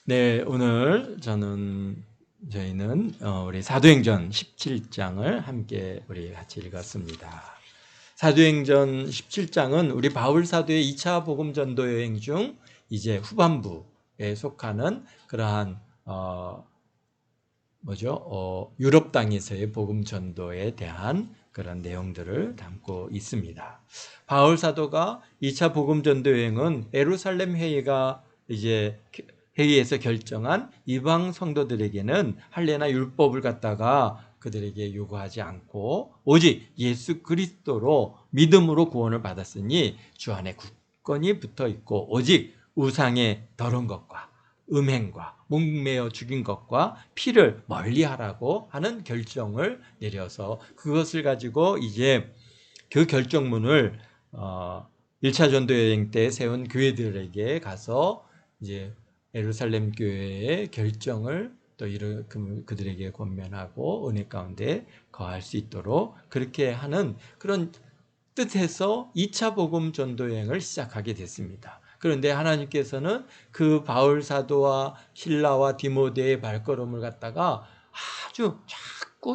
네, 오늘 저희는 우리 사도행전 17장을 함께 우리 같이 읽었습니다. 사도행전 17장은 우리 바울 사도의 2차 복음 전도 여행 중 이제 후반부에 속하는 그러한 유럽 땅에서의 복음 전도에 대한 그런 내용들을 담고 있습니다. 바울 사도가 2차 복음 전도 여행은 예루살렘 회의에서 결정한 이방 성도들에게는 할례나 율법을 갖다가 그들에게 요구하지 않고 오직 예수 그리스도로 믿음으로 구원을 받았으니 주 안에 굳건히 붙어 있고 오직 우상의 더러운 것과 음행과 목매어 죽인 것과 피를 멀리하라고 하는 결정을 내려서 그것을 가지고 이제 그 결정문을 1차 전도 여행 때 세운 교회들에게 가서 이제 예루살렘 교회의 결정을 또 그들에게 권면하고 은혜 가운데 거할 수 있도록 그렇게 하는 그런 뜻에서 2차 복음 전도 여행을 시작하게 됐습니다. 그런데 하나님께서는 그 바울 사도와 실라와 디모데의 발걸음을 갖다가 아주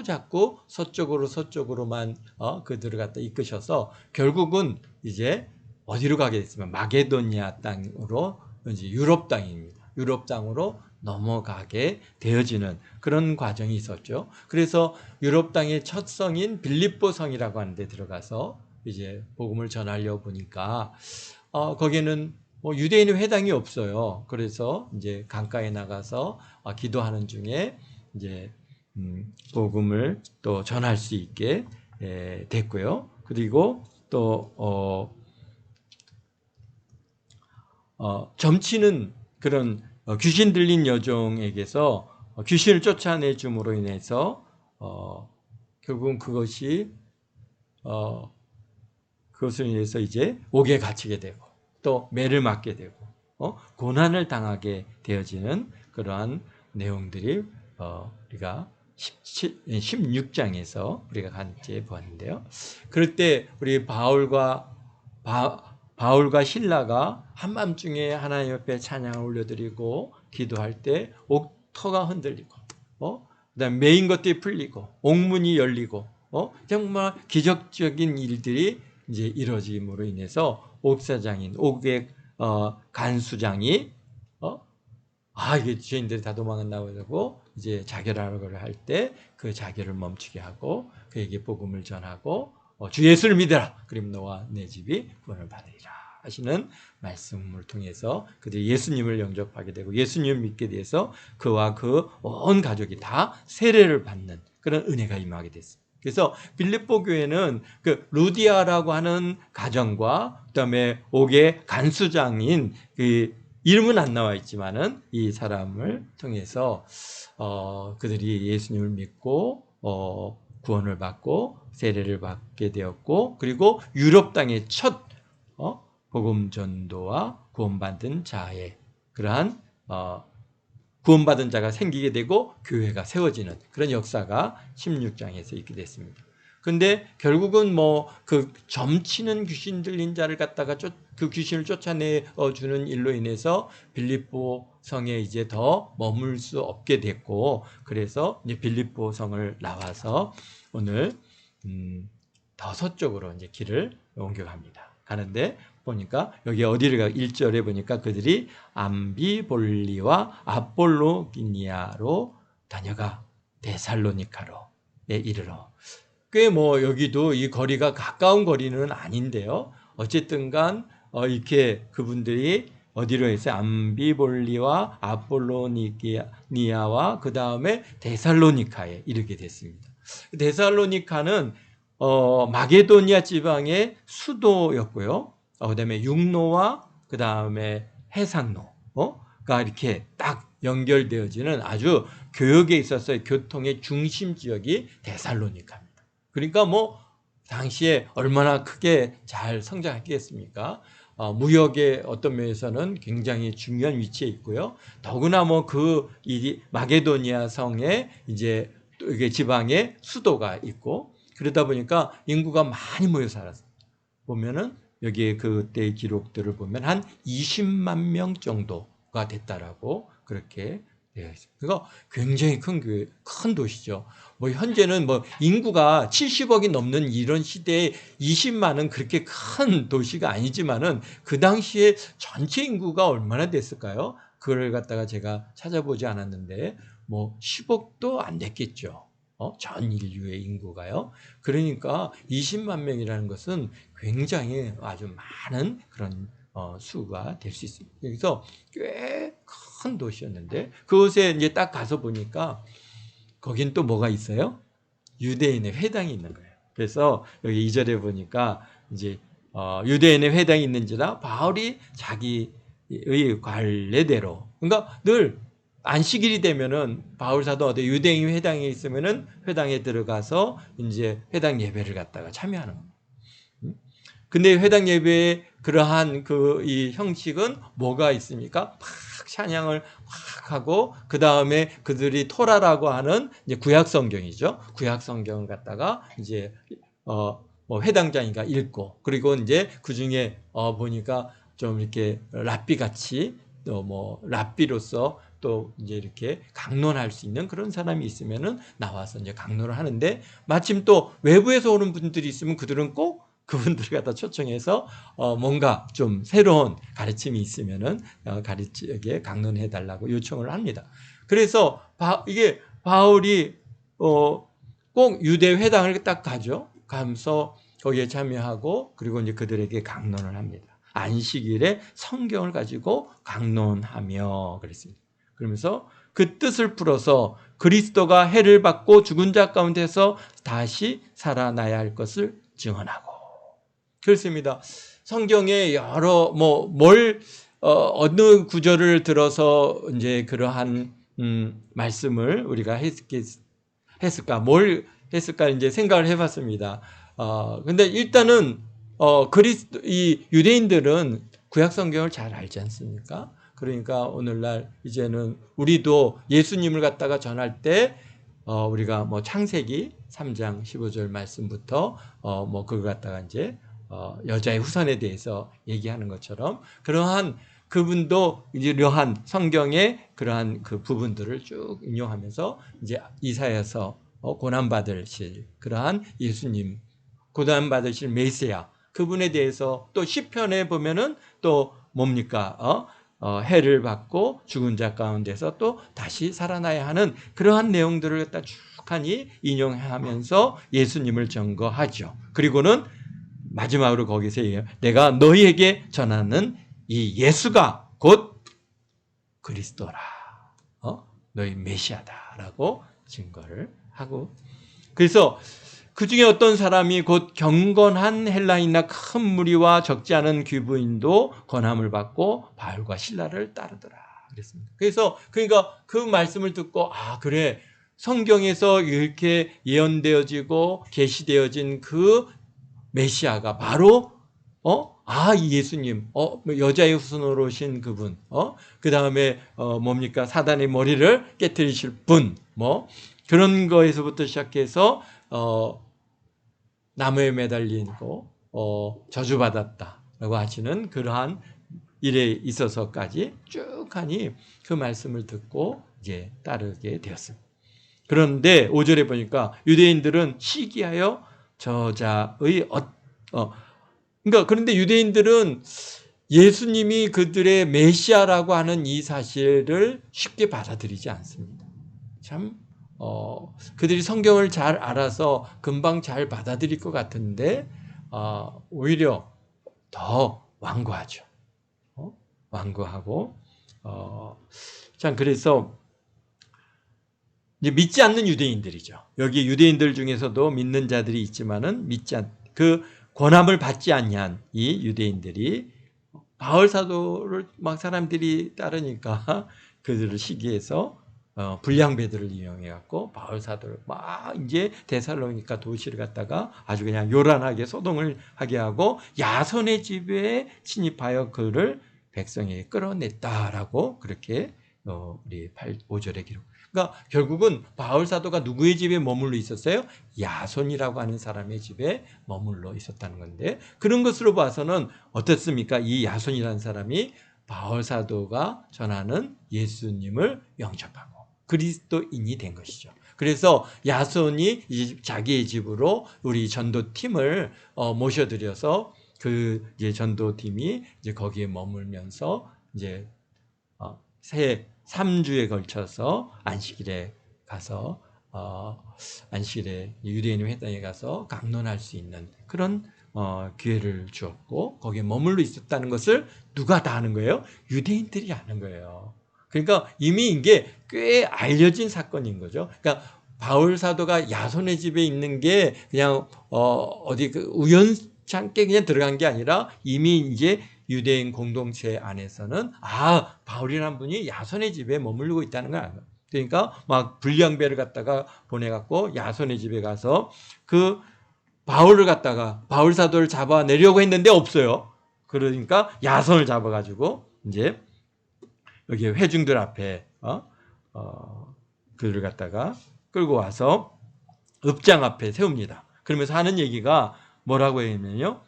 자꾸 서쪽으로만 그들을 갖다 이끄셔서 결국은 이제 어디로 가게 됐으면 마게도니아 땅으로 이제 유럽 땅입니다. 유럽 땅으로 넘어가게 되어지는 그런 과정이 있었죠. 그래서 유럽 땅의 첫 성인 빌립보 성이라고 하는 데 들어가서 이제 복음을 전하려 보니까 거기는 뭐 유대인의 회당이 없어요. 그래서 이제 강가에 나가서 기도하는 중에 이제 복음을 또 전할 수 있게 됐고요. 그리고 또 점치는 그런 귀신 들린 여종에게서 귀신을 쫓아내 줌으로 인해서 결국은 그것을 인해서 이제 옥에 갇히게 되고 또 매를 맞게 되고 고난을 당하게 되어지는 그러한 내용들이 우리가 16장에서 우리가 같이 보았는데요. 그럴 때 우리 바울과 신라가 한밤중에 하나님 옆에 찬양을 올려드리고 기도할 때 옥터가 흔들리고 그다음에 매인 것들이 풀리고 옥문이 열리고 정말 기적적인 일들이 이제 이루어짐으로 인해서 옥사장인 옥의 간수장이 이게 죄인들이 다 도망간다고 이제 자결하라고 할 때 그 자결을 멈추게 하고 그에게 복음을 전하고 주 예수를 믿어라. 그럼 너와 내 집이 구원을 받으리라 하시는 말씀을 통해서 그들이 예수님을 영접하게 되고 예수님을 믿게 돼서 그와 그 온 가족이 다 세례를 받는 그런 은혜가 임하게 됐습니다. 그래서 빌립보 교회는 그 루디아라고 하는 가정과 그다음에 옥의 간수장인 그 이름은 안 나와 있지만은 이 사람을 통해서 그들이 예수님을 믿고 구원을 받고 세례를 받게 되었고 그리고 유럽 땅의 첫 복음 전도와 구원받은 자의 그러한 구원받은 자가 생기게 되고 교회가 세워지는 그런 역사가 16장에서 있게 됐습니다. 근데 결국은 그 점치는 귀신 들린 자를 갖다가 그 귀신을 쫓아내 주는 일로 인해서 빌립보 성에 이제 더 머물 수 없게 됐고 그래서 이제 빌립보 성을 나와서 오늘 더 서쪽으로 이제 길을 옮겨갑니다. 가는데 보니까 여기 어디를 가 1절에 보니까 그들이 암비볼리와 아폴로기니아로 다녀가 데살로니카로에 이르러 꽤 여기도 이 거리가 가까운 거리는 아닌데요. 어쨌든 간 이렇게 그분들이 어디로 해서 암비볼리와 아폴로니아와 그 다음에 데살로니카에 이르게 됐습니다. 데살로니카는 마게도니아 지방의 수도였고요. 그다음에 육로와 그다음에 해상로가 이렇게 딱 연결되어지는 아주 교역에 있어서의 교통의 중심 지역이 데살로니카입니다. 그러니까 당시에 얼마나 크게 잘 성장했겠습니까? 무역의 어떤 면에서는 굉장히 중요한 위치에 있고요. 더구나 이 마게도니아 성에 이제 이게 지방에 수도가 있고 그러다 보니까 인구가 많이 모여 살았어요. 보면은 여기에 그때 기록들을 보면 한 20만 명 정도 수가 됐다라고 그렇게 되어 있습니다. 그러니까 굉장히 큰 도시죠. 뭐 현재는 뭐 인구가 70억이 넘는 이런 시대에 20만은 그렇게 큰 도시가 아니지만은 그 당시에 전체 인구가 얼마나 됐을까요? 그걸 갖다가 제가 찾아보지 않았는데 뭐 10억도 안 됐겠죠. 전 인류의 인구가요. 그러니까 20만 명이라는 것은 굉장히 아주 많은 그런 수가 될 수 있습니다. 여기서 꽤 큰 도시였는데 그곳에 이제 딱 가서 보니까 거긴 또 뭐가 있어요? 유대인의 회당이 있는 거예요. 그래서 여기 2절에 보니까 이제 유대인의 회당이 있는지라 바울이 자기의 관례대로, 그러니까 늘 안식일이 되면은 바울 사도 어디 유대인 회당에 있으면은 회당에 들어가서 이제 회당 예배를 갖다가 참여하는 겁니다. 근데 회당 예배의 그러한 이 형식은 뭐가 있습니까? 막 찬양을 확 하고 그 다음에 그들이 토라라고 하는 이제 구약 성경이죠. 구약 성경을 갖다가 이제 뭐 회당장이가 읽고, 그리고 이제 그 중에 보니까 좀 이렇게 랍비 같이 또 뭐 랍비로서 또 이제 이렇게 강론할 수 있는 그런 사람이 있으면은 나와서 이제 강론을 하는데, 마침 또 외부에서 오는 분들이 있으면 그들은 꼭 그분들을 갖다 초청해서 뭔가 좀 새로운 가르침이 있으면은 가르치게 강론해 달라고 요청을 합니다. 그래서 이게 바울이 꼭 유대 회당을 딱 가죠. 가면서 거기에 참여하고, 그리고 이제 그들에게 강론을 합니다. 안식일에 성경을 가지고 강론하며 그랬습니다. 그러면서 그 뜻을 풀어서 그리스도가 해를 받고 죽은 자 가운데서 다시 살아나야 할 것을 증언하고 그렇습니다. 성경에 여러 어느 구절을 들어서 이제 그러한 말씀을 우리가 했을까, 뭘 했을까 이제 생각을 해봤습니다. 근데 일단은 이 유대인들은 구약 성경을 잘 알지 않습니까? 그러니까 오늘날 이제는 우리도 예수님을 갖다가 전할 때 우리가 뭐 창세기 3장 15절 말씀부터 뭐 그걸 갖다가 이제 여자의 후손에 대해서 얘기하는 것처럼, 그러한 그분도 이러한 성경의 그러한 그 부분들을 쭉 인용하면서 이제 이사야서 고난받으실 그러한 예수님, 고난받으실 메시아, 그분에 대해서 또 시편에 보면은 또 뭡니까? 해를 받고 죽은 자 가운데서 또 다시 살아나야 하는 그러한 내용들을 갖다 쭉하니 인용하면서 예수님을 증거하죠. 그리고는 마지막으로 거기서 얘기해요. 내가 너희에게 전하는 이 예수가 곧 그리스도라. 너희 메시아다라고 증거를 하고, 그래서 그 중에 어떤 사람이 곧 경건한 헬라인이나 큰 무리와 적지 않은 귀부인도 권함을 받고 바울과 실라를 따르더라 그랬습니다. 그래서 그러니까 그 말씀을 듣고 그래, 성경에서 이렇게 예언되어지고 계시되어진 그 메시아가 바로 이 예수님, 여자의 후손으로 오신 그분, 그 다음에 뭡니까, 사단의 머리를 깨뜨리실 분, 뭐 그런 거에서부터 시작해서 나무에 매달리고 저주받았다라고 하시는 그러한 일에 있어서까지 쭉 하니 그 말씀을 듣고 이제 따르게 되었습니다. 그런데 5절에 보니까 유대인들은 시기하여 저자의 그러니까 그런데 유대인들은 예수님이 그들의 메시아라고 하는 이 사실을 쉽게 받아들이지 않습니다. 참 그들이 성경을 잘 알아서 금방 잘 받아들일 것 같은데 오히려 더 완고하죠. 완고하고 참 그래서 이제 믿지 않는 유대인들이죠. 여기 유대인들 중에서도 믿는 자들이 있지만은 그 권함을 받지 않냐한 이 유대인들이 바울 사도를 막 사람들이 따르니까 그들을 시기해서 불량배들을 이용해 갖고 바울 사도를 막 이제 데살로니가 도시를 갖다가 아주 그냥 요란하게 소동을 하게 하고 야손의 집에 침입하여 그를 백성에게 끌어냈다라고 그렇게 우리 5절에 기록. 그러니까 결국은 바울 사도가 누구의 집에 머물러 있었어요? 야손이라고 하는 사람의 집에 머물러 있었다는 건데, 그런 것으로 봐서는 어떻습니까? 이 야손이라는 사람이 바울 사도가 전하는 예수님을 영접하고 그리스도인이 된 것이죠. 그래서 야손이 자기의 집으로 우리 전도팀을 모셔들여서 그 이제 전도팀이 이제 거기에 머물면서 이제 3주에 걸쳐서 안식일에 가서 안식일에 유대인의 회당에 가서 강론할 수 있는 그런 기회를 주었고 거기에 머물러 있었다는 것을 누가 다 아는 거예요? 유대인들이 아는 거예요. 그러니까 이미 이게 꽤 알려진 사건인 거죠. 그러니까 바울 사도가 야손의 집에 있는 게 그냥 어디 그 우연찮게 그냥 들어간 게 아니라 이미 이제 유대인 공동체 안에서는 바울이라는 분이 야손의 집에 머물고 있다는 걸 알아요. 그러니까 막 불량배를 갖다가 보내갖고 야손의 집에 가서 그 바울 사도를 잡아내려고 했는데 없어요. 그러니까 야손을 잡아가지고 이제 여기 회중들 앞에 그를 갖다가 끌고 와서 읍장 앞에 세웁니다. 그러면서 하는 얘기가 뭐라고 했냐면요.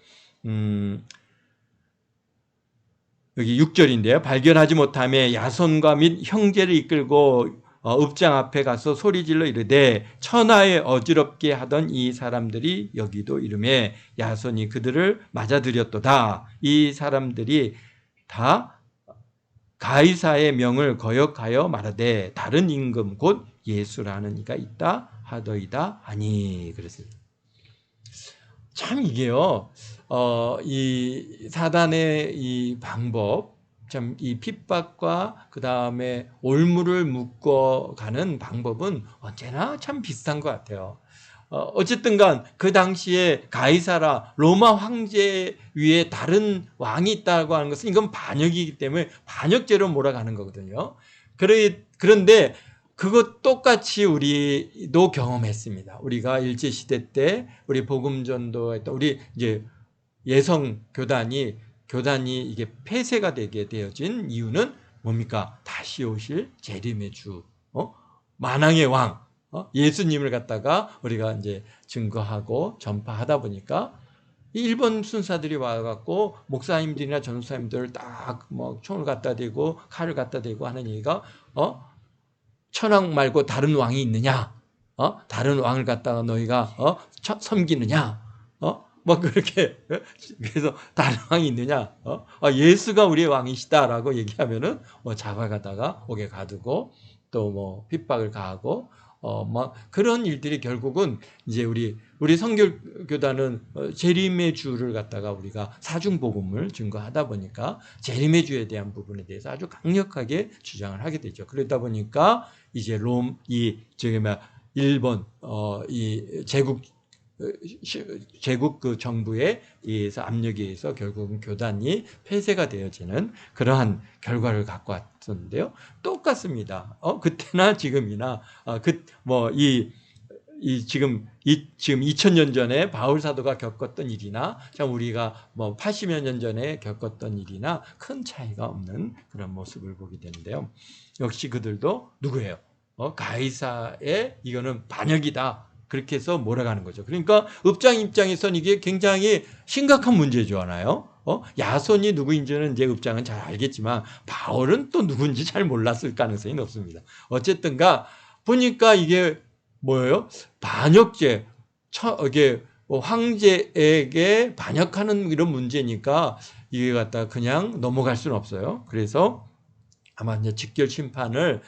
여기 6절인데요. 발견하지 못하며 야손과 및 형제를 이끌고 읍장 앞에 가서 소리질러 이르되 천하에 어지럽게 하던 이 사람들이 여기도 이르매 야손이 그들을 맞아들였도다. 이 사람들이 다 가이사의 명을 거역하여 말하되 다른 임금 곧 예수라는 이가 있다 하더이다 하니. 그랬어요. 참 이게요. 이 사단의 이 방법, 참 이 핍박과 그 다음에 올무를 묶어가는 방법은 언제나 참 비슷한 것 같아요. 어쨌든간 그 당시에 가이사라 로마 황제 위에 다른 왕이 있다고 하는 것은 이건 반역이기 때문에 반역죄로 몰아가는 거거든요. 그런데 그것 똑같이 우리도 경험했습니다. 우리가 일제시대 때 우리 복음전도했던 우리 이제 예성 교단이 이게 폐쇄가 되게 되어진 이유는 뭡니까? 다시 오실 재림의 주, 만왕의 왕, 예수님을 갖다가 우리가 이제 증거하고 전파하다 보니까 일본 순사들이 와갖고 목사님들이나 전도사님들을 딱 뭐 총을 갖다 대고 칼을 갖다 대고 하는 얘기가 천황 말고 다른 왕이 있느냐? 다른 왕을 갖다가 너희가 섬기느냐? 뭐 그렇게 그래서 다른 왕이 있느냐? 예수가 우리의 왕이시다라고 얘기하면은 잡아가다가 옥에 가두고 또 뭐 핍박을 가하고 막 그런 일들이 결국은 이제 우리 선교교단은 재림의 주를 갖다가 우리가 사중복음을 증거하다 보니까 재림의 주에 대한 부분에 대해서 아주 강력하게 주장을 하게 되죠. 그러다 보니까 이제 일본 이 제국 그 정부에 의해서 압력에 의해서 결국은 교단이 폐쇄가 되어지는 그러한 결과를 갖고 왔었는데요. 똑같습니다. 그때나 지금이나 지금 2000년 전에 바울 사도가 겪었던 일이나 참 우리가 뭐 80여 년 전에 겪었던 일이나 큰 차이가 없는 그런 모습을 보게 되는데요. 역시 그들도 누구예요? 가이사의 이거는 반역이다. 그렇게 해서 몰아가는 거죠. 그러니까 읍장 입장에서는 이게 굉장히 심각한 문제잖아요. 야손이 누구인지는 이제 읍장은 잘 알겠지만 바울은 또 누군지 잘 몰랐을 가능성이 높습니다. 어쨌든가 보니까 이게 뭐예요? 반역죄, 이게 황제에게 반역하는 이런 문제니까 이게 갖다 그냥 넘어갈 수는 없어요. 그래서 아마 이제 직결 심판을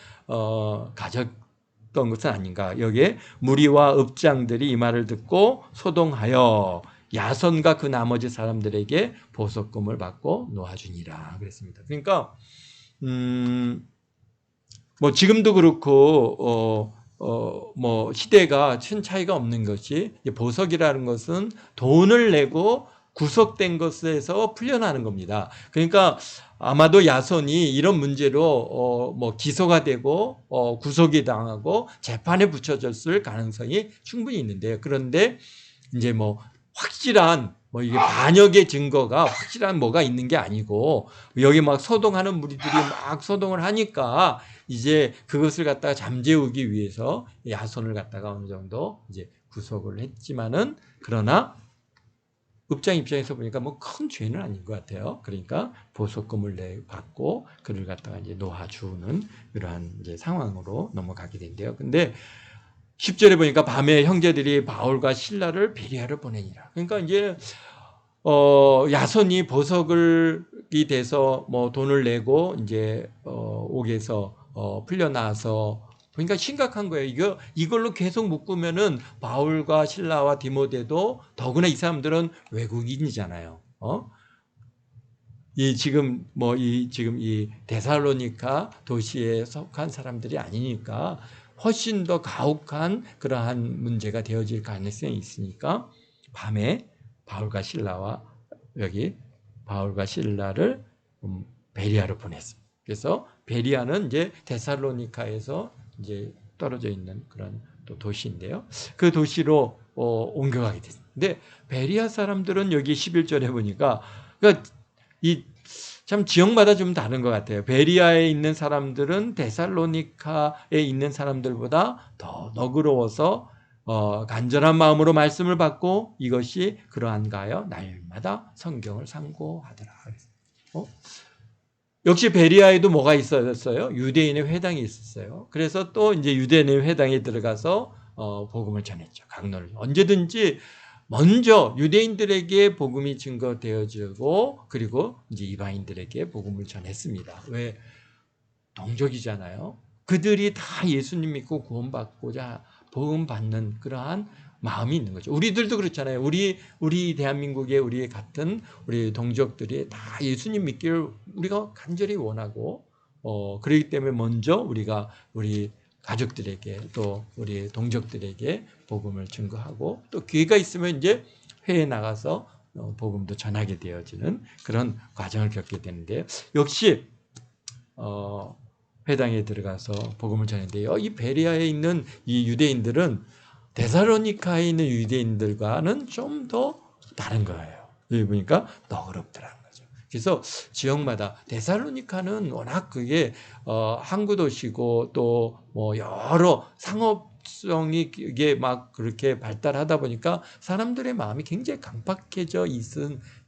가졌던 것은 아닌가. 여기에 무리와 읍장들이 이 말을 듣고 소동하여 야손과 그 나머지 사람들에게 보석금을 받고 놓아주니라 그랬습니다. 그러니까 뭐 지금도 그렇고 뭐 시대가 큰 차이가 없는 것이 보석이라는 것은 돈을 내고 구속된 것에서 풀려나는 겁니다. 그러니까 아마도 야손이 이런 문제로 뭐 기소가 되고 구속이 당하고 재판에 붙여졌을 가능성이 충분히 있는데요. 그런데 이제 뭐 확실한 뭐 이게 반역의 증거가 확실한 뭐가 있는 게 아니고 여기 막 소동하는 무리들이 막 소동을 하니까 이제 그것을 갖다가 잠재우기 위해서 야손을 갖다가 어느 정도 이제 구속을 했지만은 그러나 읍장 입장에서 보니까 뭐 큰 죄는 아닌 것 같아요. 그러니까 보석금을 받고 그를 갖다가 이제 놓아주는 이러한 이제 상황으로 넘어가게 된대요. 근데 10절에 보니까 밤에 형제들이 바울과 실라를 베리아로 보내니라. 그러니까 이제 야손이 보석이 돼서 뭐 돈을 내고 이제 옥에서 풀려나와서 그러니까 심각한 거예요. 이걸로 계속 묶으면은 바울과 실라와 디모데도 더구나 이 사람들은 외국인이잖아요. 지금 이 데살로니카 도시에 속한 사람들이 아니니까 훨씬 더 가혹한 그러한 문제가 되어질 가능성이 있으니까 밤에 바울과 실라를 베리아로 보냈습니다. 그래서 베리아는 이제 데살로니카에서 이제 떨어져 있는 그런 또 도시인데요. 그 도시로 옮겨가게 됐습니다. 근데 베리아 사람들은 여기 11절에 보니까 그러니까 참 지역마다 좀 다른 것 같아요. 베리아에 있는 사람들은 데살로니카에 있는 사람들보다 더 너그러워서 간절한 마음으로 말씀을 받고 이것이 그러한가 하여 날마다 성경을 상고하더라. 역시 베리아에도 뭐가 있었어요? 유대인의 회당이 있었어요. 그래서 또 이제 유대인의 회당에 들어가서 복음을 전했죠. 강론을 언제든지 먼저 유대인들에게 복음이 증거되어지고 그리고 이제 이방인들에게 복음을 전했습니다. 왜? 동족이잖아요. 그들이 다 예수님 믿고 구원받고자 복음 받는 그러한 마음이 있는 거죠. 우리들도 그렇잖아요. 우리 대한민국의 우리 같은 우리 동족들이 다 예수님 믿기를 우리가 간절히 원하고 그렇기 때문에 먼저 우리가 우리 가족들에게 또 우리 동족들에게 복음을 증거하고 또 기회가 있으면 이제 회에 나가서 복음도 전하게 되어지는 그런 과정을 겪게 되는데 역시 회당에 들어가서 복음을 전했는데요. 이 베리아에 있는 이 유대인들은 데살로니카에 있는 유대인들과는 좀 더 다른 거예요. 여기 보니까 너그럽더라는 거죠. 그래서 지역마다 데살로니카는 워낙 그게 항구 도시고 또 뭐 여러 상업성이 이게 막 그렇게 발달하다 보니까 사람들의 마음이 굉장히 강팍해져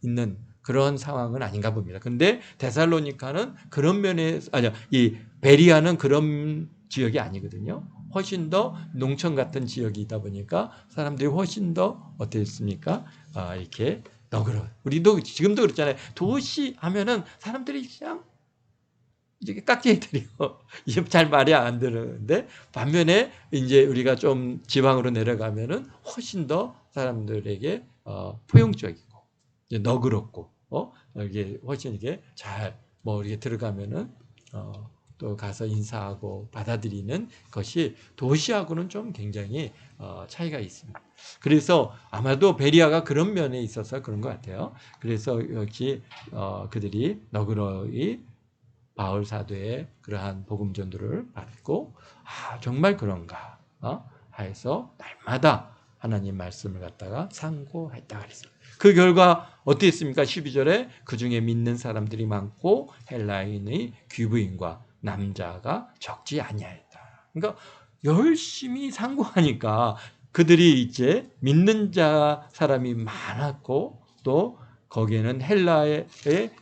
있는 그런 상황은 아닌가 봅니다. 근데 데살로니카는 그런 이 베리아는 그런 지역이 아니거든요. 훨씬 더 농촌 같은 지역이다 보니까 사람들이 훨씬 더 어땠습니까? 이렇게 너그러워. 우리도 지금도 그렇잖아요. 도시 하면은 사람들이 그냥 이제 깍지들이고 이제 잘 말이 안 들었는데 반면에 이제 우리가 좀 지방으로 내려가면은 훨씬 더 사람들에게 포용적이고 이제 너그럽고 이게 훨씬 이게 잘 뭐 이렇게 들어가면은 또 가서 인사하고 받아들이는 것이 도시하고는 좀 굉장히 차이가 있습니다. 그래서 아마도 베리아가 그런 면에 있어서 그런 것 같아요. 그래서 역시 그들이 너그러이 바울 사도의 그러한 복음 전도를 받고 정말 그런가 해서 날마다 하나님 말씀을 갖다가 상고했다 그랬습니다. 그 결과 어땠습니까? 12절에 그 중에 믿는 사람들이 많고 헬라인의 귀부인과 남자가 적지 아니하였다. 그러니까 열심히 상고하니까 그들이 이제 믿는 사람이 많았고 또 거기에는 헬라의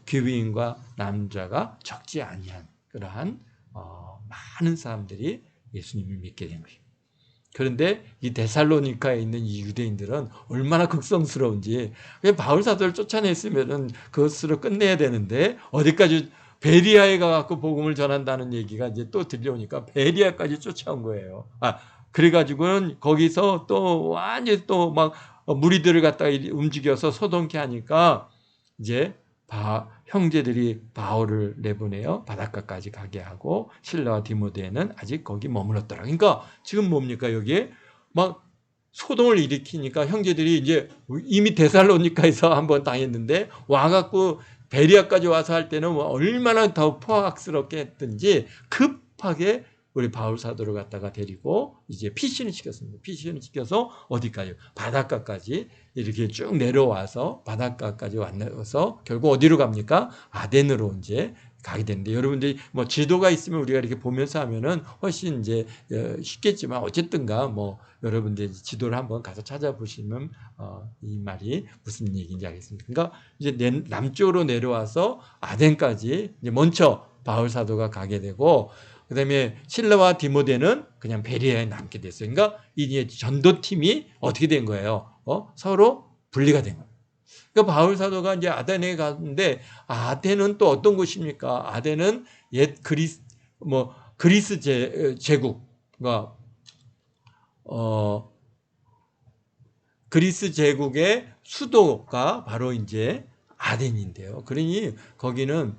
귀부인과 남자가 적지 아니한 그러한 많은 사람들이 예수님을 믿게 된 것입니다. 그런데 이 데살로니카에 있는 이 유대인들은 얼마나 극성스러운지 바울 사도를 쫓아냈으면은 그것으로 끝내야 되는데 어디까지 베리아에 가갖고 복음을 전한다는 얘기가 이제 또 들려오니까 베리아까지 쫓아온 거예요. 그래가지고는 거기서 또 완전히 또 막 무리들을 갖다가 움직여서 소동케 하니까 이제 형제들이 바울을 내보내어 바닷가까지 가게 하고 실라와 디모데는 아직 거기 머물렀더라. 그러니까 지금 뭡니까 여기에 막 소동을 일으키니까 형제들이 이제 이미 데살로니카에서 한번 당했는데 와갖고 베리아까지 와서 할 때는 얼마나 더 포악스럽게 했든지 급하게 우리 바울 사도를 갖다가 데리고 이제 피신을 시켰습니다. 피신을 시켜서 어디까지? 바닷가까지 이렇게 쭉 내려와서 바닷가까지 와서 결국 어디로 갑니까? 아덴으로 이제 가게 되는데, 여러분들이 뭐 지도가 있으면 우리가 이렇게 보면서 하면은 훨씬 이제 쉽겠지만, 어쨌든가 뭐 여러분들이 지도를 한번 가서 찾아보시면 이 말이 무슨 얘기인지 알겠습니다. 그러니까 이제 남쪽으로 내려와서 아덴까지 이제 먼저 바울 사도가 가게 되고, 그다음에 실라와 디모데는 그냥 베레아에 남게 됐어요. 그러니까 이 전도팀이 어떻게 된 거예요? 서로 분리가 된 거예요. 그러니까 바울 사도가 이제 아덴에 갔는데, 아덴은 또 어떤 곳입니까? 아덴은 옛 그리스 제국과 그리스 제국의 수도가 바로 이제 아덴인데요. 그러니 거기는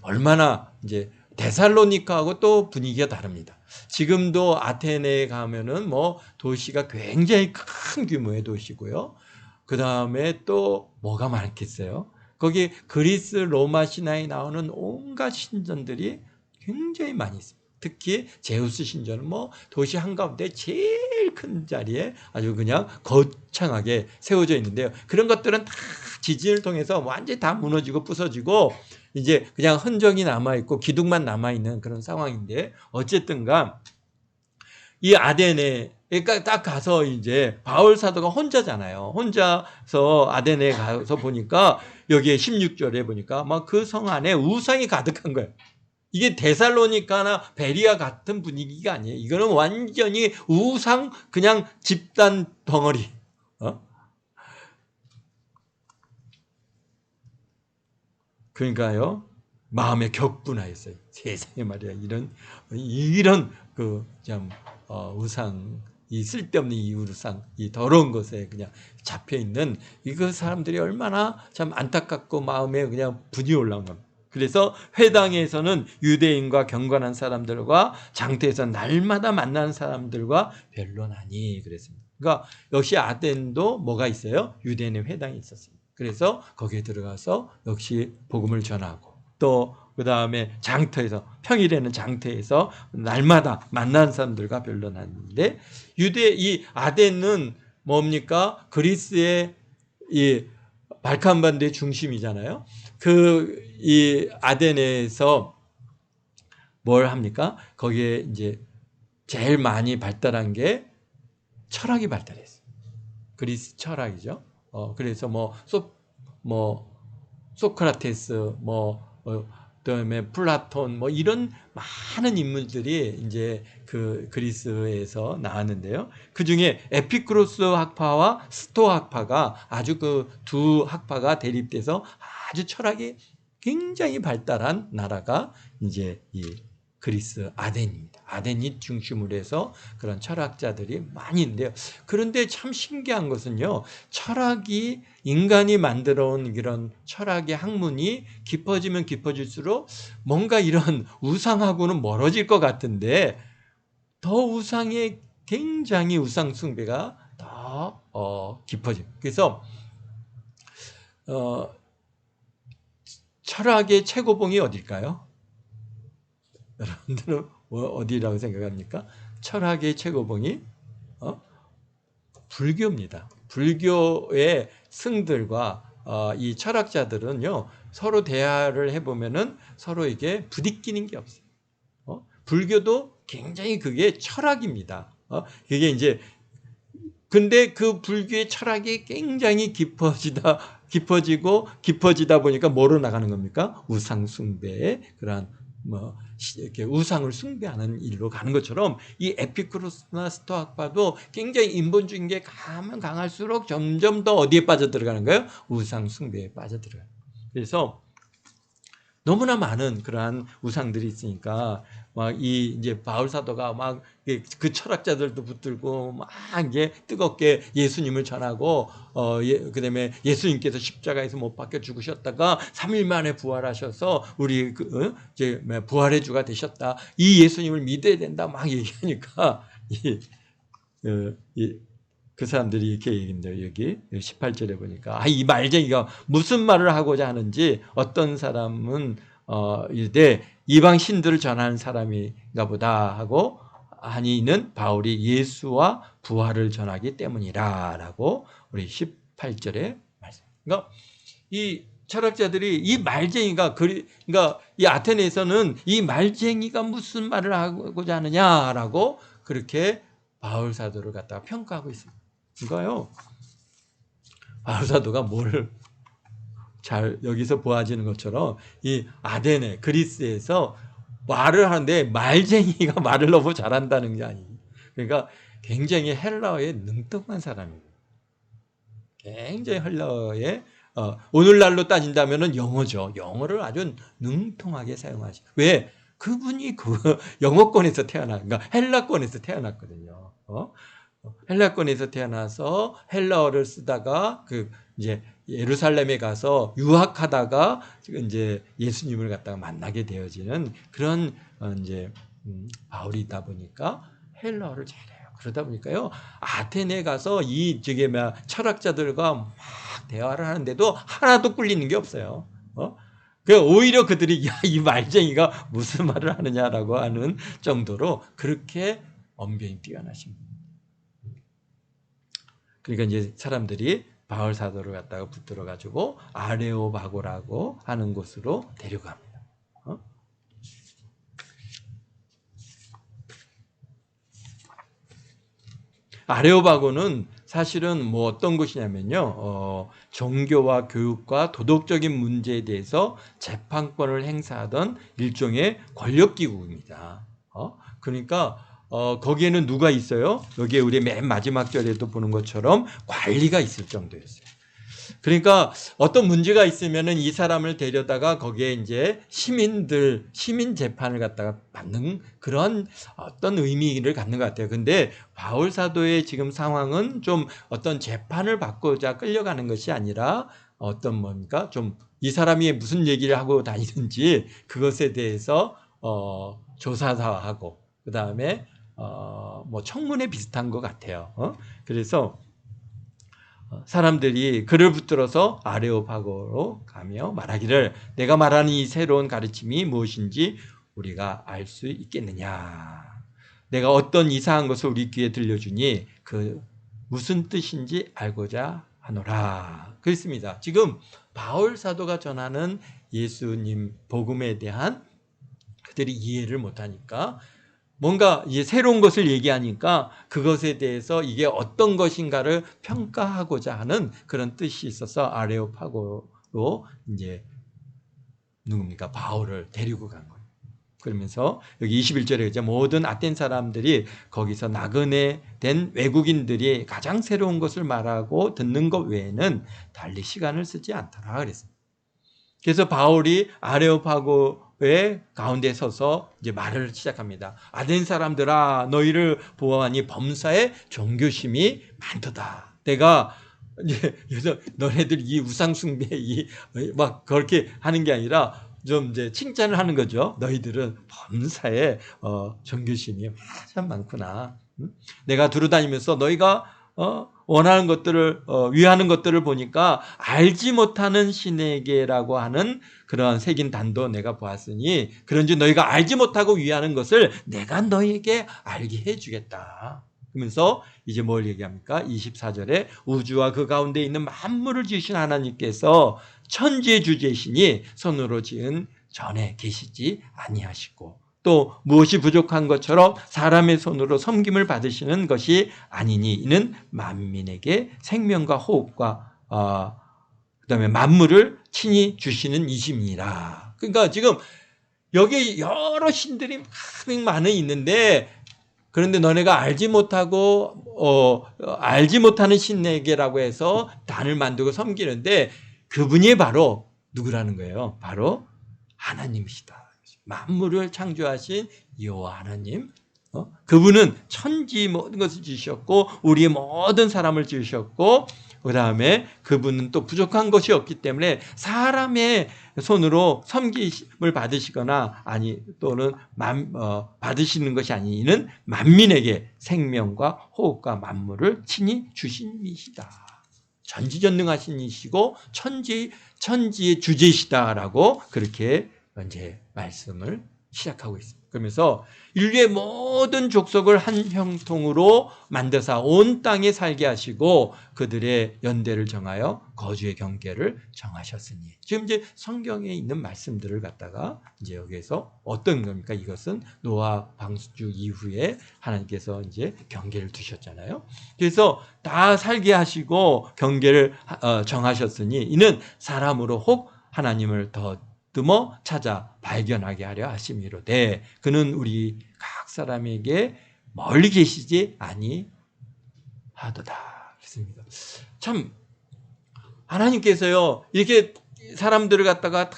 얼마나 이제 데살로니카하고 또 분위기가 다릅니다. 지금도 아테네에 가면은 뭐 도시가 굉장히 큰 규모의 도시고요. 그 다음에 또 뭐가 많겠어요? 거기 그리스 로마 신화에 나오는 온갖 신전들이 굉장히 많이 있습니다. 특히 제우스 신전은 뭐 도시 한가운데 제일 큰 자리에 아주 그냥 거창하게 세워져 있는데요. 그런 것들은 다 지진을 통해서 완전히 다 무너지고 부서지고 이제 그냥 흔적이 남아있고 기둥만 남아있는 그런 상황인데, 어쨌든간 이 아덴에 그러니까 딱 가서 이제 바울 사도가 혼자잖아요. 혼자서 아덴에 가서 보니까 여기에 16절에 보니까 막 그 성 안에 우상이 가득한 거예요. 이게 데살로니카나 베리아 같은 분위기가 아니에요. 이거는 완전히 우상 그냥 집단 덩어리. 그러니까요, 마음에 격분하였어요. 세상에 말이야, 이런 참 우상, 이 쓸데없는 이 우상, 이 더러운 것에 그냥 잡혀 있는 이거 사람들이 얼마나 참 안타깝고 마음에 그냥 분이 올라온 겁니다. 그래서 회당에서는 유대인과 경건한 사람들과 장터에서 날마다 만나는 사람들과 변론하니 그랬습니다. 그러니까 역시 아덴도 뭐가 있어요? 유대인의 회당이 있었습니다. 그래서 거기에 들어가서 역시 복음을 전하고, 또 그 다음에 장터에서, 평일에는 장터에서 날마다 만나는 사람들과 변론하는데, 이 아덴은 뭡니까? 그리스의 이 발칸반도의 중심이잖아요. 이 아덴에서 뭘 합니까? 거기에 이제 제일 많이 발달한 게 철학이 발달했어요. 그리스 철학이죠. 그래서 소크라테스, 그다음에 플라톤, 이런 많은 인물들이 이제 그 그리스에서 나왔는데요. 그 중에 에피쿠로스 학파와 스토아 학파가 아주 그 두 학파가 대립돼서 아주 철학이 굉장히 발달한 나라가 이제 이 그리스 아덴입니다. 아덴이 중심으로 해서 그런 철학자들이 많이 있는데요. 그런데 참 신기한 것은요, 철학이 인간이 만들어 온 이런 철학의 학문이 깊어지면 깊어질수록 뭔가 이런 우상하고는 멀어질 것 같은데, 더 우상의 굉장히 우상 숭배가 더 깊어집니다. 그래서 철학의 최고봉이 어딜까요? 여러분들은 어디라고 생각합니까? 철학의 최고봉이 불교입니다. 불교의 승들과 이 철학자들은요, 서로 대화를 해보면은 서로에게 부딪히는 게 없어요. 불교도 굉장히 그게 철학입니다. 그게 이제, 근데 그 불교의 철학이 굉장히 깊어지다 보니까 뭐로 나가는 겁니까? 우상숭배의 그러한 이렇게 우상을 숭배하는 일로 가는 것처럼, 이 에피쿠로스나 스토아파도 굉장히 인본주의인 게 가면 강할수록 점점 더 어디에 빠져들어가는 거예요? 우상 숭배에 빠져들어요. 그래서 너무나 많은 그러한 우상들이 있으니까 이제 바울 사도가 그 철학자들도 붙들고 이제 뜨겁게 예수님을 전하고, 그다음에 예수님께서 십자가에서 못 박혀 죽으셨다가 3일 만에 부활하셔서 우리 이제 부활의 주가 되셨다. 이 예수님을 믿어야 된다. 얘기하니까 그 사람들이 이렇게 얘기합니다. 여기 18절에 보니까 이 말쟁이가 무슨 말을 하고자 하는지, 어떤 사람은 이르되 이방 신들을 전하는 사람인가 보다 하고 하니는 바울이 예수와 부활을 전하기 때문이라 라고 우리 18절에 말씀. 그러니까 이 철학자들이 이 말쟁이가 그러니까 이 아테네에서는 이 말쟁이가 무슨 말을 하고자 하느냐라고 그렇게 바울 사도를 갖다가 평가하고 있습니다. 이거요. 바울 사도가 뭘 잘 여기서 보아지는 것처럼 이 아테네 그리스에서 말을 하는데 말쟁이가 말을 너무 잘한다는 게 아니에요. 그러니까 굉장히 헬라어에 능통한 사람이에요. 굉장히 헬라어에 오늘날로 따진다면 영어죠. 영어를 아주 능통하게 사용하죠. 왜? 그분이 그 영어권에서 그러니까 헬라권에서 태어났거든요. 헬라권에서 태어나서 헬라어를 쓰다가 이제 예루살렘에 가서 유학하다가 이제 예수님을 갖다가 만나게 되어지는 그런 이제 바울이다 보니까 헬라어를 잘해요. 그러다 보니까요 아테네 가서 이 철학자들과 막 대화를 하는데도 하나도 꿀리는 게 없어요. 오히려 그들이 야, 이 말쟁이가 무슨 말을 하느냐라고 하는 정도로 그렇게 언변이 뛰어나십니다. 그러니까 이제 사람들이 바울 사도를 갖다가 붙들어 가지고 아레오바고라고 하는 곳으로 데려갑니다. 아레오바고는 사실은 뭐 어떤 곳이냐면요, 종교와 교육과 도덕적인 문제에 대해서 재판권을 행사하던 일종의 권력기구입니다. 그러니까 거기에는 누가 있어요? 여기에 우리 맨 마지막 절에도 보는 것처럼 관리가 있을 정도였어요. 그러니까 어떤 문제가 있으면은 이 사람을 데려다가 거기에 이제 시민 재판을 갖다가 받는 그런 어떤 의미를 갖는 것 같아요. 근데 바울 사도의 지금 상황은 좀 어떤 재판을 받고자 끌려가는 것이 아니라 어떤 뭡니까? 좀 이 사람이 무슨 얘기를 하고 다니는지 그것에 대해서 조사하고 그 다음에 뭐 청문회 비슷한 것 같아요. 그래서 사람들이 그를 붙들어서 아레오파고로 가며 말하기를 내가 말하는 이 새로운 가르침이 무엇인지 우리가 알 수 있겠느냐. 내가 어떤 이상한 것을 우리 귀에 들려주니 그 무슨 뜻인지 알고자 하노라. 그렇습니다. 지금 바울 사도가 전하는 예수님 복음에 대한 그들이 이해를 못하니까 뭔가 이제 새로운 것을 얘기하니까 그것에 대해서 이게 어떤 것인가를 평가하고자 하는 그런 뜻이 있어서 아레오파고로 이제 누굽니까? 바울을 데리고 간 거예요. 그러면서 여기 21절에 이제 모든 아텐 사람들이 거기서 나그네 된 외국인들이 가장 새로운 것을 말하고 듣는 것 외에는 달리 시간을 쓰지 않더라 그랬습니다. 그래서 바울이 아레오파고의 가운데 서서 이제 말을 시작합니다. 아덴 사람들아, 너희를 보아하니 범사에 종교심이 많도다. 내가 이제 그래서 너네들 이 우상 숭배 막 그렇게 하는 게 아니라 좀 이제 칭찬을 하는 거죠. 너희들은 범사에 종교심이 참 많구나. 내가 두루다니면서 너희가 원하는 것들을 위하는 것들을 보니까 알지 못하는 신에게라고 하는 그러한 새긴 단도 내가 보았으니 그런지 너희가 알지 못하고 위하는 것을 내가 너희에게 알게 해주겠다. 그러면서 이제 뭘 얘기합니까? 24절에 우주와 그 가운데 있는 만물을 지으신 하나님께서 천지의 주제시니 손으로 지은 전에 계시지 아니하시고 또 무엇이 부족한 것처럼 사람의 손으로 섬김을 받으시는 것이 아니니 이는 만민에게 생명과 호흡과 그다음에 만물을 친히 주시는 이심이라. 그러니까 지금 여기 여러 신들이 많이 있는데 그런데 너네가 알지 못하고 알지 못하는 신에게라고 해서 단을 만들고 섬기는데 그분이 바로 누구라는 거예요? 바로 하나님이시다. 만물을 창조하신 여호와 하나님, 그분은 천지 모든 것을 지으셨고 우리의 모든 사람을 지으셨고 그 다음에 그분은 또 부족한 것이 없기 때문에 사람의 손으로 섬김을 받으시거나 또는 받으시는 것이 아니는 만민에게 생명과 호흡과 만물을 친히 주신 이시다. 전지전능하신 이시고 천지의 주제시다라고 그렇게 이제 말씀을 시작하고 있습니다. 그러면서 인류의 모든 족속을 한 형통으로 만드사 온 땅에 살게 하시고 그들의 연대를 정하여 거주의 경계를 정하셨으니. 지금 이제 성경에 있는 말씀들을 갖다가 이제 여기에서 어떤 겁니까? 이것은 노아 방주 이후에 하나님께서 이제 경계를 두셨잖아요. 그래서 다 살게 하시고 경계를 정하셨으니 이는 사람으로 혹 하나님을 더듬어 찾아 발견하게 하려 하심이로되 그는 우리 각 사람에게 멀리 계시지 아니하도다. 그렇습니다. 참 하나님께서요 이렇게 사람들을 갖다가 다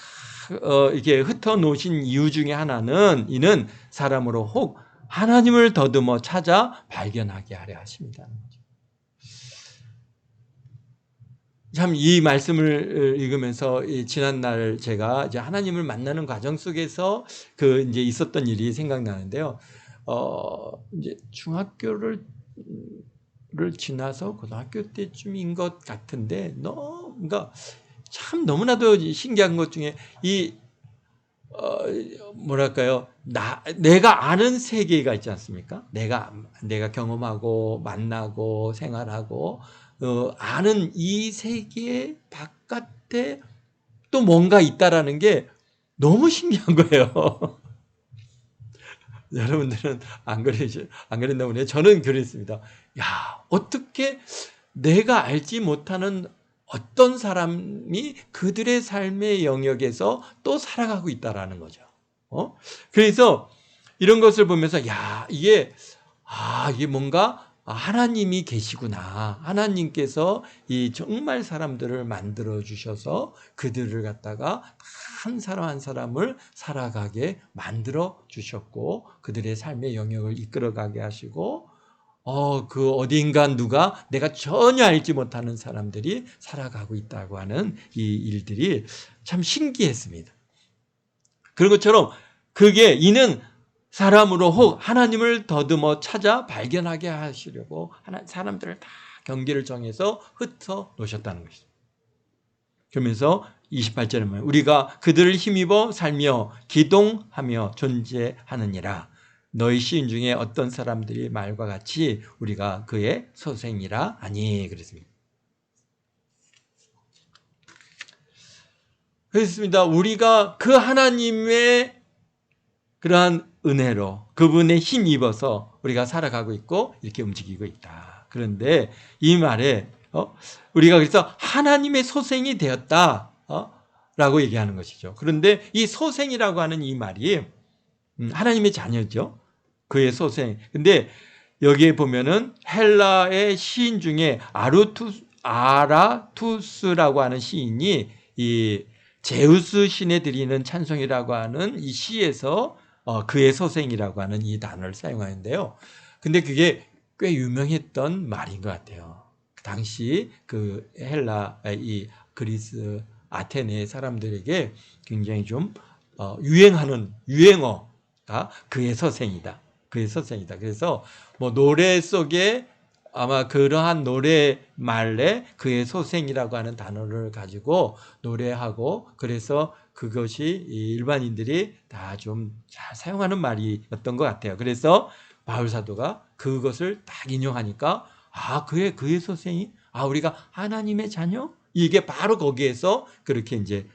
이렇게 흩어 놓으신 이유 중에 하나는 이는 사람으로 혹 하나님을 더듬어 찾아 발견하게 하려 하십니다. 참 이 말씀을 읽으면서 지난날 제가 이제 하나님을 만나는 과정 속에서 그 이제 있었던 일이 생각나는데요. 이제 중학교를 지나서 고등학교 때쯤인 것 같은데 그러니까 참 너무나도 신기한 것 중에 이 뭐랄까요? 내가 아는 세계가 있지 않습니까? 내가 경험하고 만나고 생활하고 아는 이 세계 바깥에 또 뭔가 있다라는 게 너무 신기한 거예요. 여러분들은 안 그랬나 보네요. 저는 그랬습니다. 야, 어떻게 내가 알지 못하는 어떤 사람이 그들의 삶의 영역에서 또 살아가고 있다라는 거죠. 그래서 이런 것을 보면서 야, 이게 뭔가 하나님이 계시구나. 하나님께서 이 정말 사람들을 만들어 주셔서 그들을 갖다가 한 사람 한 사람을 살아가게 만들어 주셨고 그들의 삶의 영역을 이끌어가게 하시고 그 어딘가 누가 내가 전혀 알지 못하는 사람들이 살아가고 있다고 하는 이 일들이 참 신기했습니다. 그런 것처럼 그게 이는 사람으로 혹 하나님을 더듬어 찾아 발견하게 하시려고 사람들을 다 경계를 정해서 흩어 놓으셨다는 것이죠. 그러면서 28절에 말해요. 우리가 그들을 힘입어 살며 기동하며 존재하느니라. 너희 시인 중에 어떤 사람들이 말과 같이 우리가 그의 소생이라 하니 그랬습니다. 그렇습니다. 우리가 그 하나님의 그러한 은혜로 그분의 힘입어서 우리가 살아가고 있고 이렇게 움직이고 있다. 그런데 이 말에 우리가 그래서 하나님의 소생이 되었다 라고 얘기하는 것이죠. 그런데 이 소생이라고 하는 이 말이 하나님의 자녀죠. 그의 소생. 근데 여기에 보면은 헬라의 시인 중에 아라투스라고 하는 시인이 이 제우스 신에 드리는 찬송이라고 하는 이 시에서 그의 소생이라고 하는 이 단어를 사용하는데요. 근데 그게 꽤 유명했던 말인 것 같아요. 당시 그 헬라, 이 그리스, 아테네 사람들에게 굉장히 좀 유행하는 유행어가 그의 소생이다. 그의 소생이다. 그래서 뭐 노래 속에 아마 그러한 노래 말에 그의 소생이라고 하는 단어를 가지고 노래하고 그래서 그것이 일반인들이 다 좀 잘 사용하는 말이었던 것 같아요. 그래서 바울 사도가 그것을 딱 인용하니까 그의 소생이 우리가 하나님의 자녀? 이게 바로 거기에서 그렇게 이제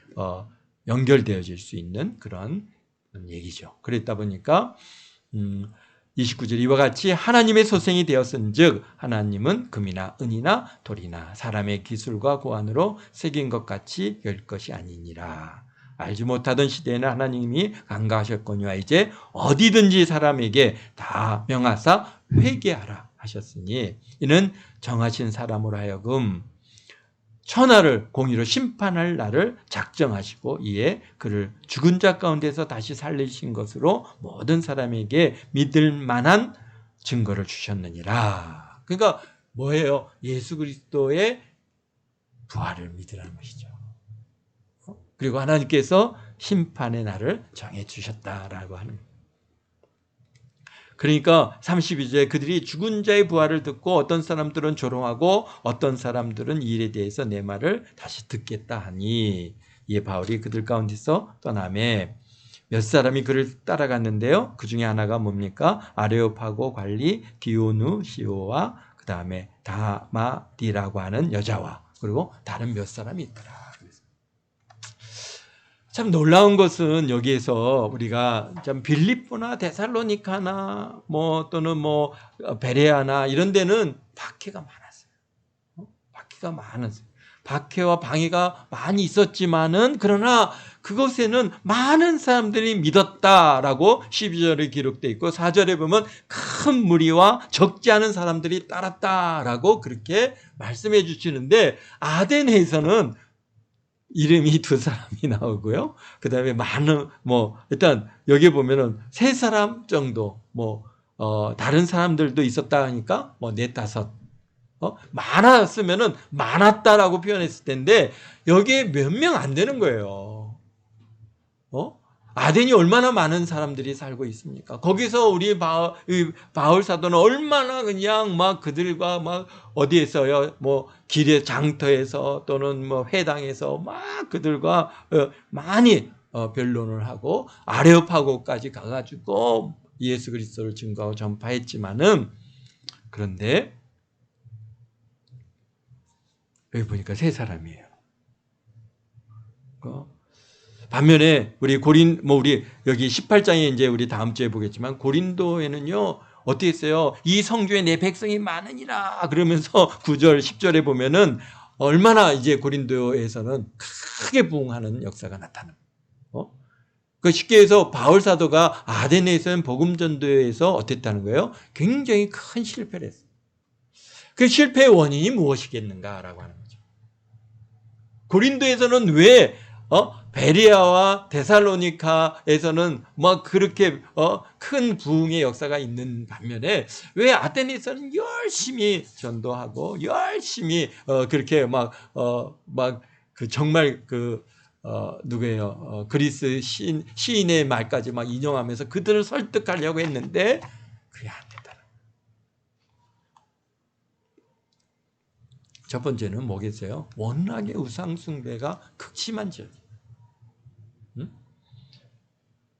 연결되어질 수 있는 그런 얘기죠. 그랬다 보니까 29절 이와 같이 하나님의 소생이 되었은즉 하나님은 금이나 은이나 돌이나 사람의 기술과 고안으로 새긴 것 같이 열 것이 아니니라. 알지 못하던 시대에는 하나님이 간과하셨거니와 이제 어디든지 사람에게 다 명하사 회개하라 하셨으니 이는 정하신 사람으로 하여금 천하를 공의로 심판할 날을 작정하시고 이에 그를 죽은 자 가운데서 다시 살리신 것으로 모든 사람에게 믿을 만한 증거를 주셨느니라. 그러니까 뭐예요? 예수 그리스도의 부활을 믿으라는 것이죠. 그리고 하나님께서 심판의 날을 정해 주셨다라고 하는 거예요. 그러니까 32절에 그들이 죽은 자의 부활을 듣고 어떤 사람들은 조롱하고 어떤 사람들은 이 일에 대해서 내 말을 다시 듣겠다 하니 이에 바울이 그들 가운데서 떠나매 몇 사람이 그를 따라갔는데요. 그 중에 하나가 뭡니까? 아레오파고 관리 디오누 시오와 그 다음에 다마디라고 하는 여자와 그리고 다른 몇 사람이 있더라. 참 놀라운 것은 여기에서 우리가 참 빌립보나 데살로니카나 뭐 또는 뭐 베레아나 이런 데는 박해가 많았어요. 박해가 많았어요. 박해와 방해가 많이 있었지만은 그러나 그곳에는 많은 사람들이 믿었다라고 12절에 기록되어 있고 4절에 보면 큰 무리와 적지 않은 사람들이 따랐다라고 그렇게 말씀해 주시는데 아데네에서는 이름이 두 사람이 나오고요. 그 다음에 많은, 일단 여기 보면은 세 사람 정도, 다른 사람들도 있었다 하니까 네, 다섯. 많았으면은 많았다라고 표현했을 텐데 여기에 몇 명 안 되는 거예요. 아덴이 얼마나 많은 사람들이 살고 있습니까? 거기서 우리 바울 사도는 얼마나 그냥 막 그들과 막 어디에서요? 길의 장터에서 또는 회당에서 막 그들과 많이 변론을 하고 아레오파고까지 가가지고 예수 그리스도를 증거하고 전파했지만은 그런데 여기 보니까 세 사람이에요. 반면에 우리 우리 여기 18장에 이제 우리 다음 주에 보겠지만 고린도에는요 어떻게 했어요? 이 성중에 내 백성이 많으니라 그러면서 9절 10절에 보면은 얼마나 이제 고린도에서는 크게 부흥하는 역사가 나타납니다. 그 쉽게 해서 바울 사도가 아데네에서는 복음 전도에서 어땠다는 거예요? 굉장히 큰 실패를 했어요. 그 실패의 원인이 무엇이겠는가라고 하는 거죠. 고린도에서는 왜 베리아와 데살로니카에서는 막 그렇게 큰 부흥의 역사가 있는 반면에 왜 아테네에서는 열심히 전도하고 열심히 그렇게 막 그 정말 누구예요? 그리스 시인의 말까지 막 인용하면서 그들을 설득하려고 했는데 그게 안 됐다. 첫 번째는 뭐겠어요? 워낙에 우상숭배가 극심한 지역.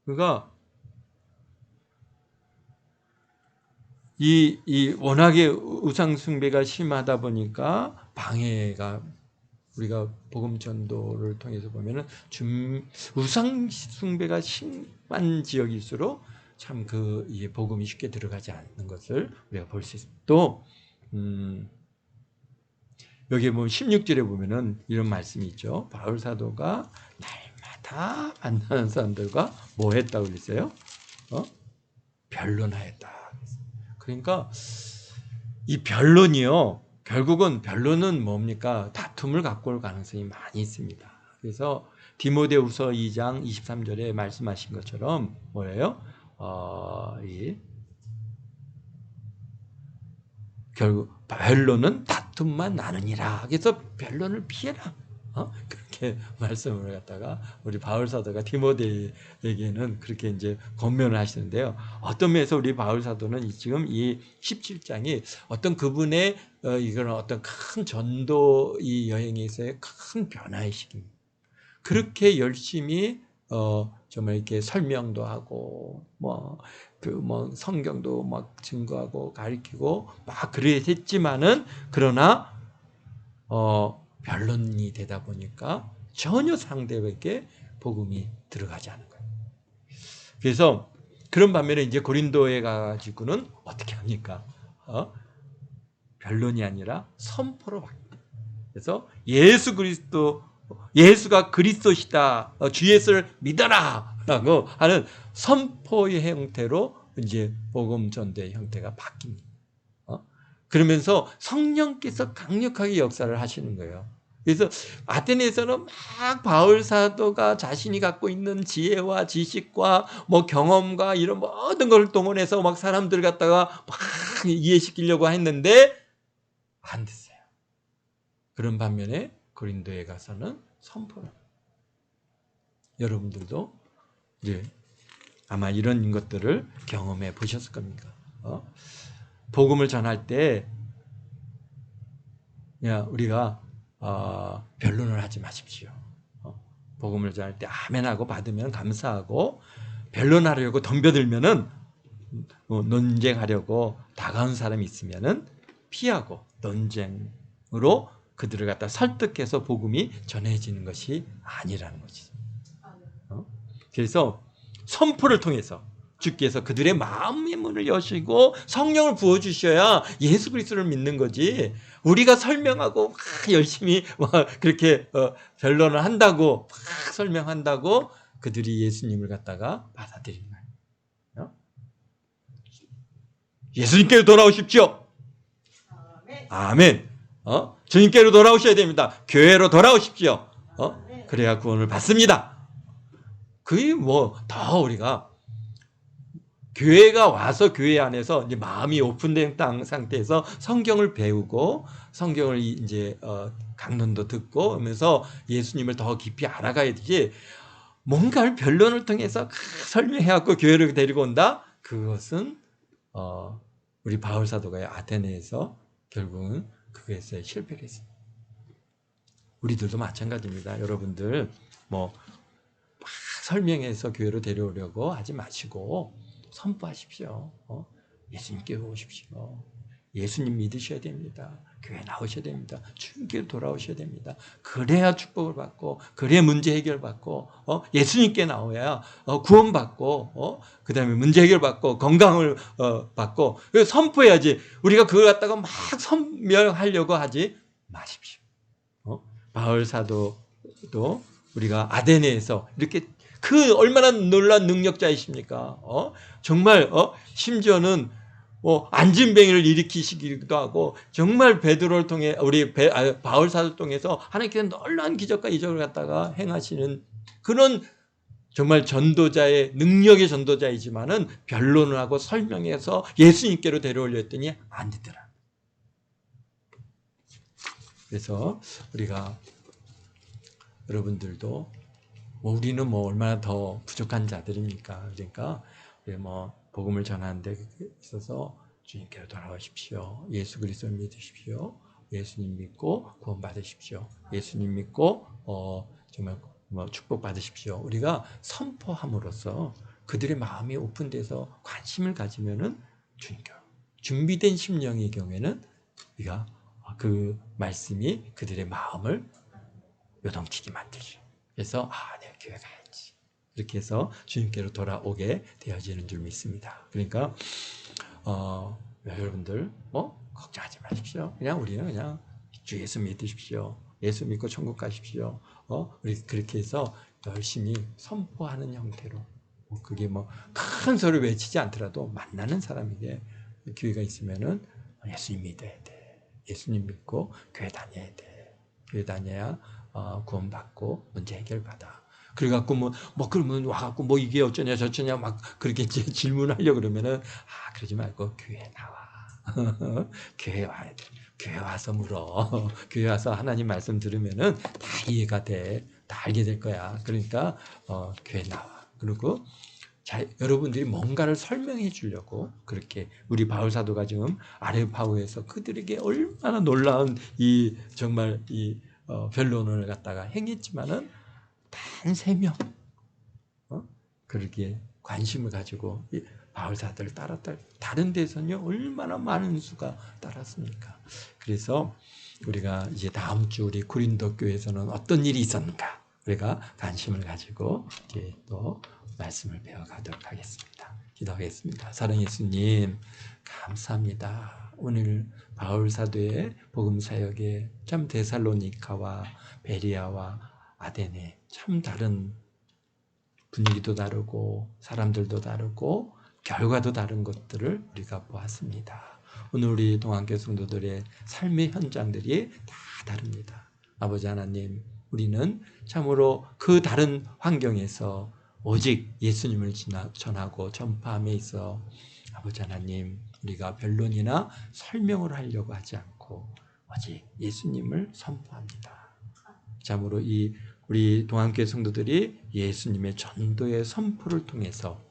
그가 이 워낙에 우상숭배가 심하다 보니까 방해가 우리가 복음 전도를 통해서 보면은 우상숭배가 심한 지역일수록 참 이 복음이 쉽게 들어가지 않는 것을 우리가 볼 수 있습니다. 또 여기 보면 16절에 보면은 이런 말씀이 있죠. 바울 사도가 날마다 만나는 사람들과 뭐 했다고 그랬어요? 변론하였다. 그러니까 이 변론이요. 결국은 변론은 뭡니까? 다툼을 갖고 올 가능성이 많이 있습니다. 그래서 디모데후서 2장 23절에 말씀하신 것처럼 뭐예요? 결국 변론은 다툼만 나누니라. 그래서 변론을 피해라. 그렇게 말씀을 갖다가 우리 바울 사도가 디모데에게는 그렇게 이제 권면을 하시는데요. 어떤 면에서 우리 바울 사도는 지금 이 17장이 어떤 그분의 이거는 어떤 큰 전도 이 여행에 있어의 큰 변화의 시기입니다. 그렇게 열심히 정말 이렇게 설명도 하고 성경도 막 증거하고 가르치고 막 그랬지만은 그러나 변론이 되다 보니까 전혀 상대에게 복음이 들어가지 않은 거예요. 그래서 그런 반면에 이제 고린도에 가지고는 어떻게 합니까? 변론이 아니라 선포로 바뀝니다. 그래서 예수가 그리스도시다. 주 예수를 믿어라라고 하는 선포의 형태로 이제 복음 전도의 형태가 바뀝니다. 그러면서 성령께서 강력하게 역사를 하시는 거예요. 그래서 아테네에서는 막 바울 사도가 자신이 갖고 있는 지혜와 지식과 경험과 이런 모든 걸 동원해서 막 사람들 갖다가 막 이해시키려고 했는데 안 됐어요. 그런 반면에 고린도에 가서는 선포를. 여러분들도 이제 아마 이런 것들을 경험해 보셨을 겁니다. 복음을 전할 때 우리가 변론을 하지 마십시오. 복음을 전할 때 아멘하고 받으면 감사하고 변론하려고 덤벼들면은 논쟁하려고 다가온 사람이 있으면은 피하고 논쟁으로 그들을 갖다 설득해서 복음이 전해지는 것이 아니라는 것이죠. 그래서 선포를 통해서 주께서 그들의 마음의 문을 여시고 성령을 부어주셔야 예수 그리스도를 믿는 거지. 우리가 설명하고 막 열심히 막 그렇게 변론을 한다고 막 설명한다고 그들이 예수님을 갖다가 받아들이는 거예요. 예수님께로 돌아오십시오. 아멘. 주님께로 돌아오셔야 됩니다. 교회로 돌아오십시오. 그래야 구원을 받습니다. 그게 뭐 더 우리가 교회가 와서 교회 안에서 이제 마음이 오픈된 상태에서 성경을 배우고 성경을 이제 강론도 듣고 하면서 예수님을 더 깊이 알아가야 되지. 뭔가를 변론을 통해서 설명해갖고 교회를 데리고 온다. 그것은 우리 바울 사도가 아테네에서 결국은 그것에 실패를 했습니다. 우리들도 마찬가지입니다. 여러분들 뭐 막 설명해서 교회로 데려오려고 하지 마시고 선포하십시오. 예수님께 오십시오. 예수님 믿으셔야 됩니다. 교회 나오셔야 됩니다. 주님께 돌아오셔야 됩니다. 그래야 축복을 받고 그래야 문제 해결받고 예수님께 나와야 구원받고 그 다음에 문제 해결받고 건강을 받고 선포해야지. 우리가 그걸 갖다가 막 선명하려고 하지 마십시오. 바울 사도도 우리가 아테네에서 이렇게 그 얼마나 놀란 능력자이십니까? 정말 심지어는 안진뱅이를 일으키시기도 하고 정말 베드로를 통해 우리 바울 사도를 통해서 하나님께서 놀라운 기적과 이적을 갖다가 행하시는 그런 정말 전도자의 능력의 전도자이지만은 변론을 하고 설명해서 예수님께로 데려오려 했더니 안 되더라. 그래서 우리가 여러분들도 우리는 뭐 얼마나 더 부족한 자들입니까? 그러니까 우리 뭐 복음을 전하는 데 있어서 주님께로 돌아오십시오. 예수 그리스도를 믿으십시오. 예수님 믿고 구원 받으십시오. 예수님 믿고 정말 뭐 축복 받으십시오. 우리가 선포함으로써 그들의 마음이 오픈돼서 관심을 가지면은 주님께로 준비된 심령의 경우에는 우리가 그 말씀이 그들의 마음을 요동치게 만들죠. 그래서 내가 교회 가야지. 이렇게 해서 주님께로 돌아오게 되어지는 줄 믿습니다. 그러니까 여러분들 걱정하지 마십시오. 그냥 우리는 그냥 주 예수 믿으십시오. 예수 믿고 천국 가십시오. 우리 그렇게 해서 열심히 선포하는 형태로 그게 뭐 큰 소리 외치지 않더라도 만나는 사람에게 기회가 있으면은 예수님 믿어야 돼. 예수님 믿고 교회 다녀야 돼. 교회 다녀야 구원받고 문제 해결받아. 그래갖고 그러면 와갖고 이게 어쩌냐 저쩌냐 막 그렇게 질문하려고 그러면은 그러지 말고 교회 나와. 교회 와야 돼. 교회 와서 물어. 교회 와서 하나님 말씀 들으면은 다 이해가 돼. 다 알게 될 거야. 그러니까 교회 나와. 그리고 여러분들이 뭔가를 설명해 주려고 그렇게 우리 바울 사도가 지금 아레오파고에서 그들에게 얼마나 놀라운 정말 변론을 갖다가 행했지만은 단 3명 그렇게 관심을 가지고 바울 사도를 따랐다. 다른 데서는요 얼마나 많은 수가 따랐습니까? 그래서 우리가 이제 다음 주 우리 고린도 교회에서는 어떤 일이 있었는가 우리가 관심을 가지고 이제 또 말씀을 배워가도록 하겠습니다. 기도하겠습니다. 사랑의 예수님 감사합니다. 오늘 바울 사도의 복음 사역에 참 데살로니가와 베리아와 아데네 참 다른 분위기도 다르고 사람들도 다르고 결과도 다른 것들을 우리가 보았습니다. 오늘 우리 동안교회 성도들의 삶의 현장들이 다 다릅니다. 아버지 하나님, 우리는 참으로 그 다른 환경에서 오직 예수님을 전하고 전파함에 있어 아버지 하나님, 우리가 변론이나 설명을 하려고 하지 않고 오직 예수님을 선포합니다. 참으로 우리 동안교회 성도들이 예수님의 전도의 선포를 통해서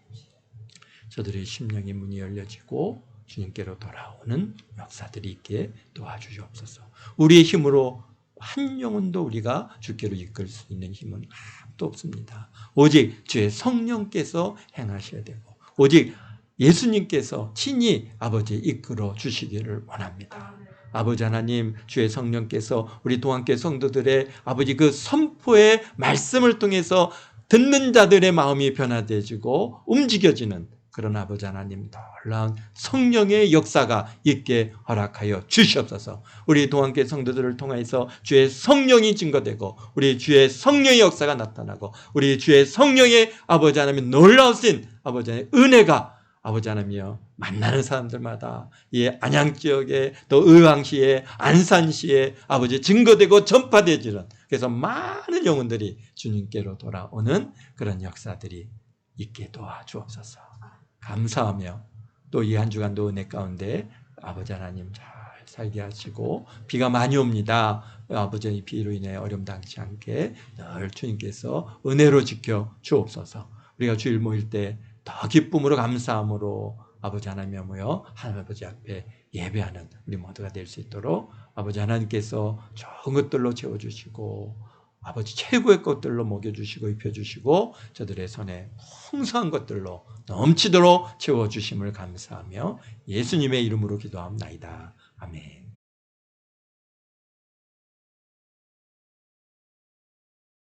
저들의 심령의 문이 열려지고 주님께로 돌아오는 역사들이 있게 도와주시옵소서. 우리의 힘으로 한 영혼도 우리가 주께로 이끌 수 있는 힘은 아무도 없습니다. 오직 주의 성령께서 행하셔야 되고 오직 예수님께서 친히 아버지 이끌어 주시기를 원합니다. 아버지 하나님, 주의 성령께서 우리 동안교회 성도들의 아버지 그 선포의 말씀을 통해서 듣는 자들의 마음이 변화되어지고 움직여지는 그런 아버지 하나님 놀라운 성령의 역사가 있게 허락하여 주시옵소서. 우리 동안교회 성도들을 통해서 주의 성령이 증거되고 우리 주의 성령의 역사가 나타나고 우리 주의 성령의 아버지 하나님 놀라우신 아버지 하나님의 은혜가 아버지 하나님이여 만나는 사람들마다 이 안양지역에 또 의왕시에 안산시에 아버지 증거되고 전파되지는 그래서 많은 영혼들이 주님께로 돌아오는 그런 역사들이 있게 도와주옵소서. 감사하며 또 이 한 주간도 은혜 가운데 아버지 하나님 잘 살게 하시고 비가 많이 옵니다. 아버지의 비로 인해 어려움 당치 않게 늘 주님께서 은혜로 지켜 주옵소서. 우리가 주일 모일 때 더 기쁨으로 감사함으로 아버지 하나님의 모여 하나님 아버지 앞에 예배하는 우리 모두가 될 수 있도록 아버지 하나님께서 좋은 것들로 채워주시고 아버지 최고의 것들로 먹여주시고 입혀주시고 저들의 손에 풍성한 것들로 넘치도록 채워주심을 감사하며 예수님의 이름으로 기도합나이다. 아멘.